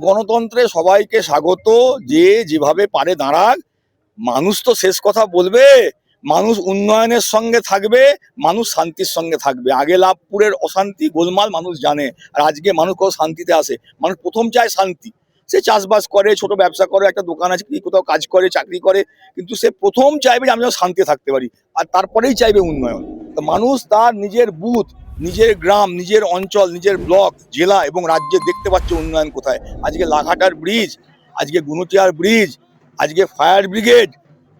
গণতন্ত্রে সবাইকে স্বাগত, যে যেভাবে পারে দাঁড়াক। মানুষ তো শেষ কথা বলবে, মানুষ উন্নয়নের সঙ্গে থাকবে, মানুষ শান্তির সঙ্গে থাকবে। আগে লাভপুরের অশান্তি গোলমাল মানুষ জানে, আর আজকে মানুষ কত শান্তিতে আসে। মানুষ প্রথম চায় শান্তি। সে চাষবাস করে, ছোট ব্যবসা করে, একটা দোকান আছে, কি কোথাও কাজ করে, চাকরি করে, কিন্তু সে প্রথম চাইবে যে আমি যেন শান্তিতে থাকতে পারি, আর তারপরেই চাইবে উন্নয়ন। তো মানুষ তার নিজের বুথ, নিজের গ্রাম, নিজের অঞ্চল, নিজের ব্লক, জেলা এবং রাজ্যে দেখতে পাচ্ছে উন্নয়ন কোথায়। আজকে লাঘাটার ব্রিজ, আজকে গুনুটিয়ার ব্রিজ, আজকে ফায়ার ব্রিগেড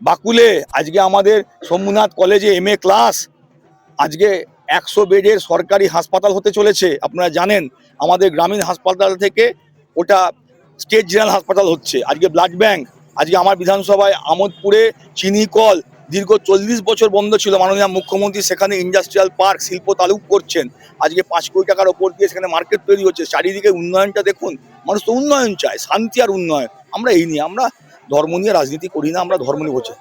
বাকুলে, আজকে আমাদের সোমনাথ কলেজে MA ক্লাস, আজকে 100 বেডের সরকারি হাসপাতাল হতে চলেছে। আপনারা জানেন আমাদের গ্রামীণ হাসপাতাল থেকে ওটা স্টেট জেনারেল হাসপাতাল হচ্ছে। আজকে ব্লাড ব্যাংক, আজকে আমার বিধানসভায় আমোদপুরে চিনি কল দীর্ঘ 40 বছর বন্ধ ছিল, মাননীয় মুখ্যমন্ত্রী সেখানে ইন্ডাস্ট্রিয়াল পার্ক, শিল্প তালুক করছেন। আজকে 5 কোটি টাকার ওপর দিয়ে সেখানে মার্কেট তৈরি হচ্ছে। চারিদিকে উন্নয়নটা দেখুন, মানুষ তো উন্নয়ন চায়, শান্তি আর উন্নয়ন। আমরা এই নিয়ে, আমরা ধর্ম নিয়ে রাজনীতি করি না, আমরা ধর্ম নিয়ে বলছি।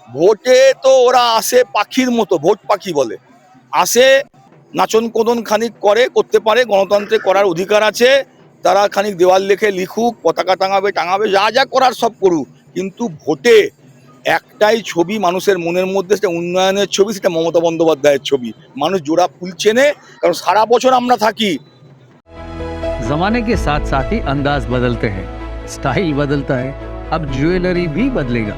ভোটে তো ওরা আসে পাখির মতো, ভোট পাখি বলে আসে, নাচন কোদন খানিক করতে পারে, গণতন্ত্রে করার অধিকার আছে। তারা খানিক দেওয়াল লেখে লিখুক, পতাকা টাঙাবে, যা যা করার সব করুক, কিন্তু ভোটে একটাই ছবি মানুষের মনের মধ্যে, সেটা উন্নয়নের ছবি, সেটা মমতা বন্দ্যোপাধ্যায়ের ছবি। মানুষ জোড়া ফুল চেনে, কারণ সারা বছর আমরা থাকি। जमाने के साथ साथ ही अंदाज बदलते हैं, स्टाइल बदलता है, अब ज्वेलरी भी बदलेगा।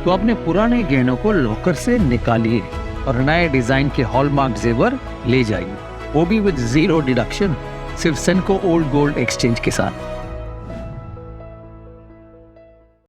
तो अपने पुराने गहनों को लॉकर से निकालिए और नए डिजाइन के हॉलमार्क जेवर ले जाइए, वो भी विद 0 डिडक्शन, सिर्फ सेनको ओल्ड गोल्ड एक्सचेंज के साथ।